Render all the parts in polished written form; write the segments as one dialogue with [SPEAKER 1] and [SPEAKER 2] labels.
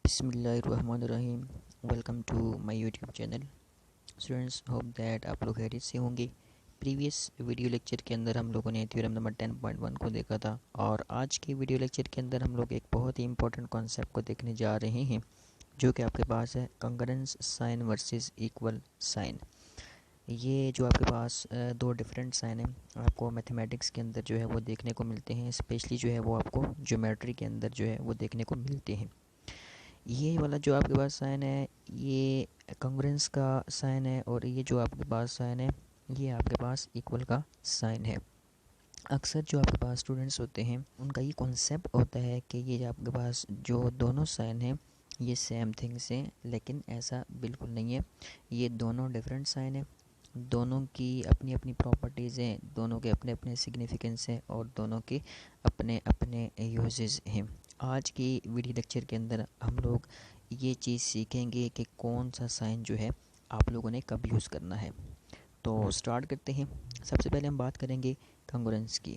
[SPEAKER 1] बिस्मिल्लाहिर्रहमानिर्रहीम। Welcome to my YouTube channel. Students, hope that आप लोग खैरियत से होंगे। प्रीवियस वीडियो लेक्चर के अंदर हम लोगों ने थ्योरम नंबर 10.1 को देखा था और आज के वीडियो लेक्चर के अंदर हम लोग एक बहुत ही इंपॉर्टेंट कॉन्सेप्ट को देखने जा रहे हैं, जो कि आपके पास है congruence sign versus equal sign. ये जो आपके पास दो डिफरेंट साइन हैं, आपको मैथमेटिक्स के अंदर जो है वो देखने को मिलते हैं, स्पेशली जो है वो आपको ज्योमेट्री के अंदर जो है वो देखने को मिलते हैं। ये वाला जो आपके पास साइन है ये कंग्रेंस का साइन है और ये जो आपके पास साइन है ये आपके पास इक्वल का साइन है। अक्सर जो आपके पास स्टूडेंट्स होते हैं उनका ये कॉन्सेप्ट होता है कि ये जो आपके पास जो दोनों साइन हैं ये सेम थिंग्स हैं, लेकिन ऐसा बिल्कुल नहीं है। ये दोनों डिफरेंट साइन हैं, दोनों की अपनी अपनी प्रॉपर्टीज़ हैं, दोनों के अपने अपने सिग्निफिकेंस हैं और दोनों के अपने अपने यूजेस हैं। आज की वीडियो लेक्चर के अंदर हम लोग ये चीज़ सीखेंगे कि कौन सा साइन जो है आप लोगों ने कब यूज़ करना है। तो स्टार्ट करते हैं। सबसे पहले हम बात करेंगे कंग्रुएंस की।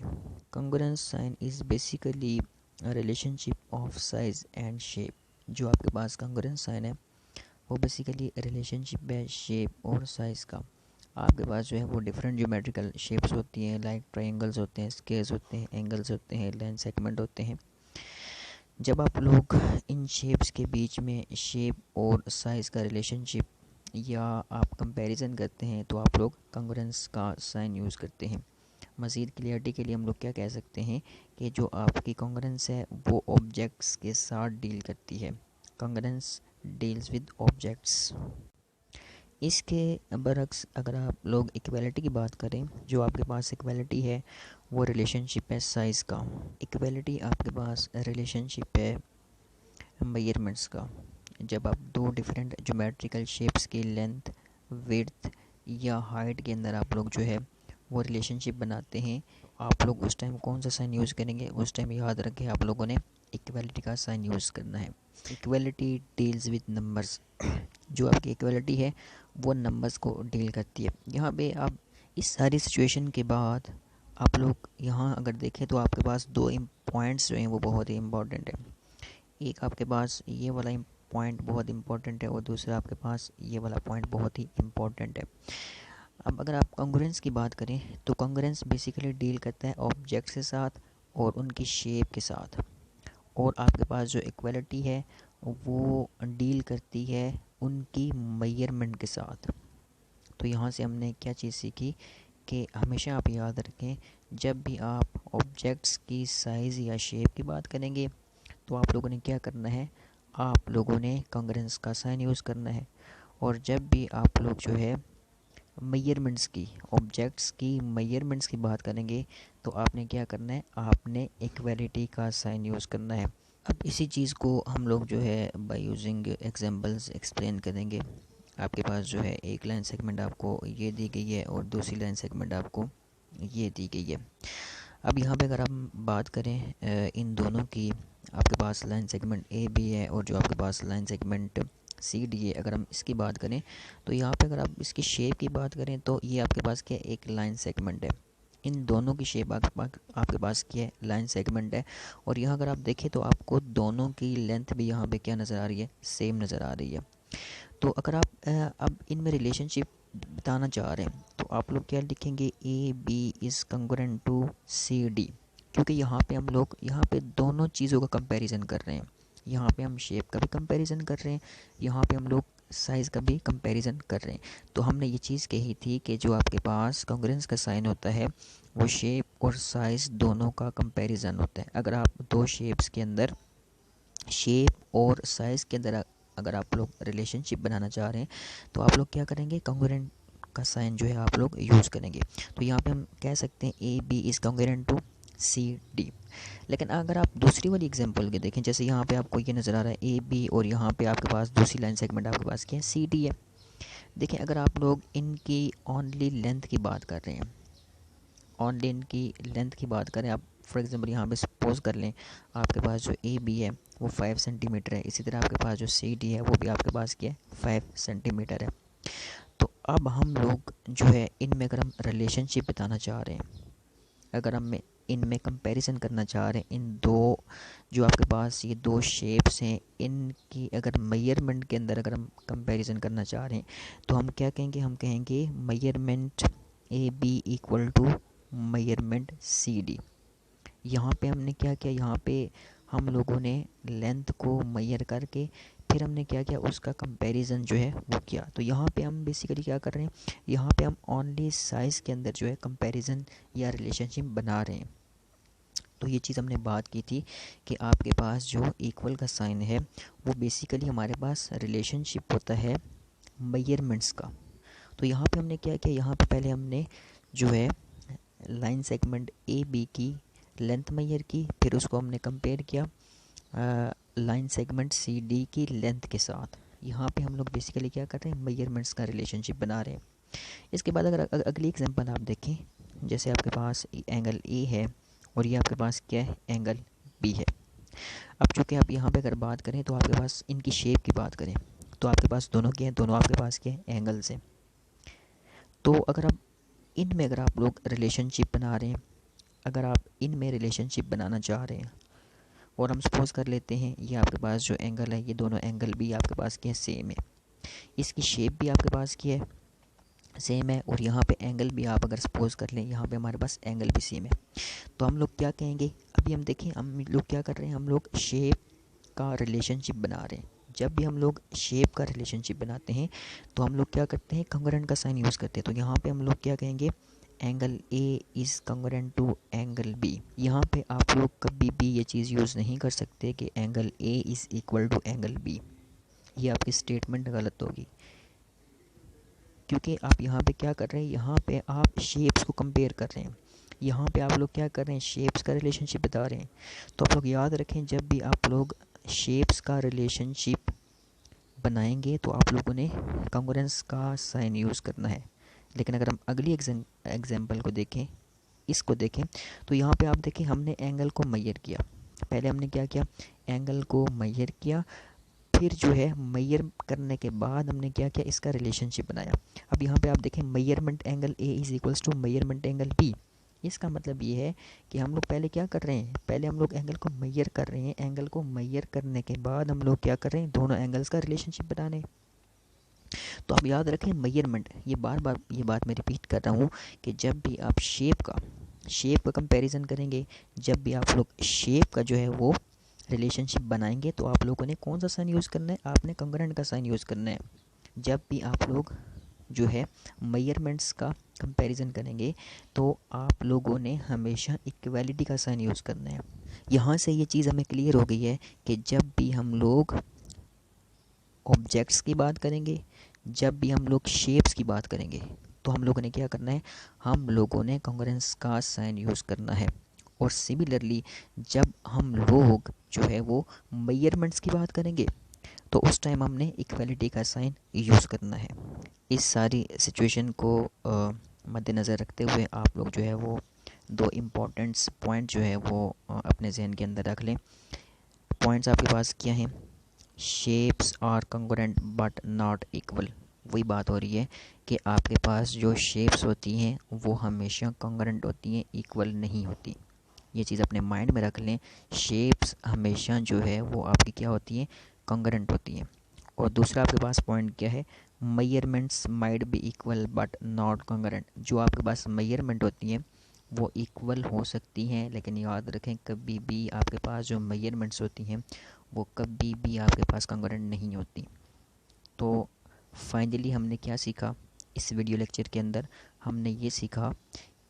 [SPEAKER 1] Congruence sign is basically relationship of size and shape. जो आपके पास कंग्रुएंस साइन है वो बेसिकली रिलेशनशिप है शेप और साइज़ का। आपके पास जो है वो डिफरेंट ज्योमेट्रिकल शेप्स होती हैं, लाइक ट्रायंगल्स होते हैं, स्क्वायर्स होते हैं, एंगल्स होते हैं, लाइन सेगमेंट होते हैं। जब आप लोग इन शेप्स के बीच में शेप और साइज़ का रिलेशनशिप या आप कंपैरिजन करते हैं तो आप लोग कंग्रुएंस का साइन यूज़ करते हैं। मज़ीद क्लियरिटी के लिए हम लोग क्या कह सकते हैं कि जो आपकी कंग्रुएंस है वो ऑब्जेक्ट्स के साथ डील करती है। कंग्रुएंस डील्स विद ऑब्जेक्ट्स। इसके बरक्स अगर आप लोग इक्वालिटी की बात करें, जो आपके पास इक्वालिटी है वो रिलेशनशिप है साइज़ का। इक्वालिटी आपके पास रिलेशनशिप है मेजरमेंट्स का। जब आप दो डिफरेंट ज्योमेट्रिकल शेप्स की लेंथ, विड्थ या हाइट के अंदर आप लोग जो है वो रिलेशनशिप बनाते हैं, आप लोग उस टाइम कौन सा साइन यूज़ करेंगे? उस टाइम याद रखें आप लोगों ने इक्वालिटी का साइन यूज़ करना है। Equality deals with numbers. जो आपकी इक्वालिटी है वो नंबर्स को डील करती है। यहाँ पे आप इस सारी सिचुएशन के बाद आप लोग यहाँ अगर देखें तो आपके पास दो पॉइंट्स जो हैं वो बहुत ही इम्पॉर्टेंट है। एक आपके पास ये वाला पॉइंट बहुत इम्पॉर्टेंट है और दूसरा आपके पास ये वाला पॉइंट बहुत ही इम्पॉर्टेंट है। अब अगर आप कंग्रुएंस की बात करें तो कंग्रुएंस बेसिकली डील करता है ऑब्जेक्ट्स के साथ और उनकी शेप के साथ, और आपके पास जो इक्वालिटी है वो डील करती है उनकी मेजरमेंट के साथ। तो यहाँ से हमने क्या चीज़ सीखी कि हमेशा आप याद रखें, जब भी आप ऑब्जेक्ट्स की साइज़ या शेप की बात करेंगे तो आप लोगों ने क्या करना है, आप लोगों ने कंग्रुएंस का साइन यूज़ करना है। और जब भी आप लोग जो है मेजरमेंट्स की, ऑब्जेक्ट्स की मेजरमेंट्स की बात करेंगे तो आपने क्या करना है, आपने इक्वालिटी का साइन यूज़ करना है। अब इसी चीज़ को हम लोग जो है बाय यूजिंग एग्जांपल्स एक्सप्लेन करेंगे। आपके पास जो है एक लाइन सेगमेंट आपको ये दी गई है और दूसरी लाइन सेगमेंट आपको ये दी गई है। अब यहाँ पे अगर हम बात करें इन दोनों की, आपके पास लाइन सेगमेंट ए बी है और जो आपके पास लाइन सेगमेंट सी डी है, अगर हम इसकी बात करें तो यहाँ पे अगर आप इसकी शेप की बात करें तो ये आपके पास क्या, एक लाइन सेगमेंट है। इन दोनों की शेप आपके पास क्या है, लाइन सेगमेंट है। और यहाँ अगर आप देखें तो आपको दोनों की लेंथ भी यहाँ पे क्या नज़र आ रही है, सेम नज़र आ रही है। तो अगर आप अब इनमें रिलेशनशिप बताना चाह रहे हैं तो आप लोग क्या लिखेंगे, A B is congruent to C D, क्योंकि यहाँ पे हम लोग यहाँ पे दोनों चीज़ों का कंपैरिजन कर रहे हैं। यहाँ पे हम शेप का भी कंपैरिजन कर रहे हैं, यहाँ पे हम लोग साइज़ का भी कंपैरिजन कर रहे हैं। तो हमने ये चीज़ कही थी कि जो आपके पास कंग्रुएंस का साइन होता है वो शेप और साइज़ दोनों का कंपैरिजन होता है। अगर आप दो शेप्स के अंदर, शेप और साइज़ के अंदर अगर आप लोग रिलेशनशिप बनाना चाह रहे हैं तो आप लोग क्या करेंगे, कंग्रुएंट का साइन जो है आप लोग यूज़ करेंगे। तो यहाँ पे हम कह सकते हैं A B is congruent to C D. लेकिन अगर आप दूसरी वाली एग्जांपल के देखें, जैसे यहाँ पे आपको ये नज़र आ रहा है ए बी और यहाँ पे आपके पास दूसरी लाइन सेगमेंट आपके पास क्या है, सी डी है। देखें अगर आप लोग इनकी ओनली लेंथ की बात कर रहे हैं, ओनली इनकी लेंथ की बात करें, आप फॉर एग्जांपल यहाँ पे सपोज कर लें आपके पास जो ए बी है वो 5 सेंटीमीटर है, इसी तरह आपके पास जो सी डी है वो भी आपके पास क्या है, 5 सेंटीमीटर है। तो अब हम लोग जो है इनमें अगर हम रिलेशनशिप बताना चाह रहे हैं, अगर हम इनमें कंपैरिजन करना चाह रहे हैं इन दो जो आपके पास ये दो शेप्स हैं, इनकी अगर मेजरमेंट के अंदर अगर हम कंपैरिजन करना चाह रहे हैं तो हम क्या कहेंगे, हम कहेंगे measurement A B equal to measurement C D. यहाँ पे हमने क्या किया, यहाँ पे हम लोगों ने लेंथ को मेजर करके फिर हमने क्या किया, उसका कंपैरिजन जो है वो किया। तो यहाँ पे हम बेसिकली क्या कर रहे हैं, यहाँ पे हम ओनली साइज़ के अंदर जो है कंपैरिजन या रिलेशनशिप बना रहे हैं। तो ये चीज़ हमने बात की थी कि आपके पास जो इक्वल का साइन है वो बेसिकली हमारे पास रिलेशनशिप होता है मेजरमेंट्स का। तो यहाँ पे हमने क्या किया, यहाँ पे पहले हमने जो है लाइन सेगमेंट ए बी की लेंथ मेजर की, फिर उसको हमने कंपेयर किया लाइन सेगमेंट सी डी की लेंथ के साथ। यहाँ पे हम लोग बेसिकली क्या कर रहे हैं, मेजरमेंट्स का रिलेशनशिप बना रहे हैं। इसके बाद अगर अगली एग्जांपल आप देखें, जैसे आपके पास एंगल ए है और ये आपके पास क्या है, एंगल बी है। अब चूँकि आप यहाँ पे अगर बात करें तो आपके पास इनकी शेप की बात करें तो आपके पास दोनों क्या है, दोनों आपके पास क्या है, एंगल्स हैं। तो अगर आप इनमें अगर आप लोग रिलेशनशिप बना रहे हैं, अगर आप इनमें रिलेशनशिप बनाना चाह रहे हैं और हम सपोज कर लेते हैं ये आपके पास जो एंगल है, ये दोनों एंगल भी आपके पास क्या है, सेम है, इसकी शेप भी आपके पास क्या है, सेम है, और यहाँ पे एंगल भी आप अगर सपोज कर लें, यहाँ पे हमारे पास एंगल भी सेम है। तो हम लोग क्या कहेंगे, अभी हम देखें हम लोग क्या कर रहे हैं, हम लोग शेप का रिलेशनशिप बना रहे हैं। जब भी हम लोग शेप का रिलेशनशिप बनाते हैं तो हम लोग क्या करते हैं, कंग्रुएंट का साइन यूज़ करते हैं। तो यहाँ पे हम लोग क्या कहेंगे, angle A is congruent to angle B. यहाँ पे आप लोग कभी भी ये चीज़ यूज़ नहीं कर सकते कि angle A is equal to angle B, ये आपकी स्टेटमेंट गलत होगी, क्योंकि आप यहाँ पे क्या कर रहे हैं, यहाँ पे आप शेप्स को कंपेयर कर रहे हैं। यहाँ पे आप लोग क्या कर रहे हैं, शेप्स का रिलेशनशिप बता रहे हैं। तो आप लोग याद रखें, जब भी आप लोग शेप्स का रिलेशनशिप बनाएंगे तो आप लोगों ने कंग्रुएंस का साइन यूज़ करना है। लेकिन अगर हम अगली एग्जांपल को देखें, इसको देखें, तो यहाँ पे आप देखें हमने एंगल को मेजर किया। पहले हमने क्या किया, एंगल को मेजर किया, फिर जो है मेजर करने के बाद हमने क्या किया, इसका रिलेशनशिप बनाया। अब यहाँ पे आप देखें measurement angle A is equals to measurement angle B. इसका मतलब ये है कि हम लोग पहले क्या कर रहे हैं, पहले हम लोग एंगल को मेजर कर रहे हैं, एंगल को मेजर करने के बाद हम लोग क्या कर रहे हैं, दोनों एंगल्स का रिलेशनशिप बना रहे हैं। तो आप याद रखें मेजरमेंट, ये बार बार ये बात मैं रिपीट कर रहा हूँ कि जब भी आप शेप का कंपैरिजन करेंगे, जब भी आप लोग शेप का जो है वो रिलेशनशिप बनाएंगे तो आप लोगों ने कौन सा साइन यूज़ करना है, आपने कंग्रुएंट का साइन यूज़ करना है। जब भी आप लोग जो है मेजरमेंट्स का कंपैरिजन करेंगे तो आप लोगों ने हमेशा इक्वालिटी का साइन यूज़ करना है। यहाँ से ये चीज़ हमें क्लियर हो गई है कि जब भी हम लोग ऑब्जेक्ट्स की बात करेंगे, जब भी हम लोग शेप्स की बात करेंगे तो हम लोगों ने क्या करना है, हम लोगों ने कंग्रुएंस का साइन यूज़ करना है। और सिमिलरली जब हम लोग जो है वो मेजरमेंट्स की बात करेंगे तो उस टाइम हमने इक्वालिटी का साइन यूज़ करना है। इस सारी सिचुएशन को मद्देनज़र रखते हुए आप लोग जो है वो दो इम्पोर्टेंट्स पॉइंट जो है वो अपने जहन के अंदर रख लें। पॉइंट्स आपके पास क्या हैं, shapes are congruent but not equal. वही बात हो रही है कि आपके पास जो शेप्स होती हैं वो हमेशा कंग्रुएंट होती हैं, इक्वल नहीं होती। ये चीज़ अपने माइंड में रख लें, शेप्स हमेशा जो है वो आपकी क्या होती हैं, कंग्रुएंट होती हैं। और दूसरा आपके पास पॉइंट क्या है, measurements might be equal but not congruent. जो आपके पास मेजरमेंट होती हैं वो इक्वल हो सकती हैं, लेकिन याद रखें कभी भी आपके पास जो मेजरमेंट्स होती हैं वो कभी भी आपके पास कंग्रुएंट नहीं होती। तो फाइनली हमने क्या सीखा इस वीडियो लेक्चर के अंदर, हमने ये सीखा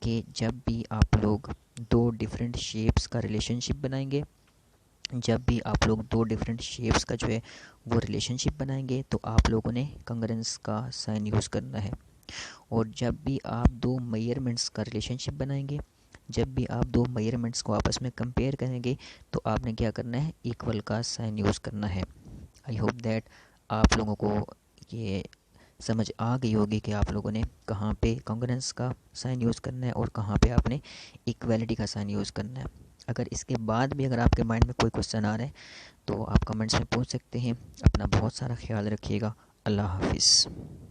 [SPEAKER 1] कि जब भी आप लोग दो डिफरेंट शेप्स का रिलेशनशिप बनाएंगे, जब भी आप लोग दो डिफरेंट शेप्स का जो है वो रिलेशनशिप बनाएंगे तो आप लोगों ने कंग्रुएंस का साइन यूज़ करना है। और जब भी आप दो मेजरमेंट्स का रिलेशनशिप बनाएंगे, जब भी आप दो मेजरमेंट्स को आपस में कंपेयर करेंगे तो आपने क्या करना है, इक्वल का साइन यूज़ करना है। आई होप दैट आप लोगों को ये समझ आ गई होगी कि आप लोगों ने कहाँ पे कंग्रुएंस का साइन यूज़ करना है और कहाँ पे आपने इक्वालिटी का साइन यूज़ करना है। अगर इसके बाद भी अगर आपके माइंड में कोई क्वेश्चन आ रहा है तो आप कमेंट्स में पूछ सकते हैं। अपना बहुत सारा ख्याल रखिएगा। अल्लाह हाफिज़।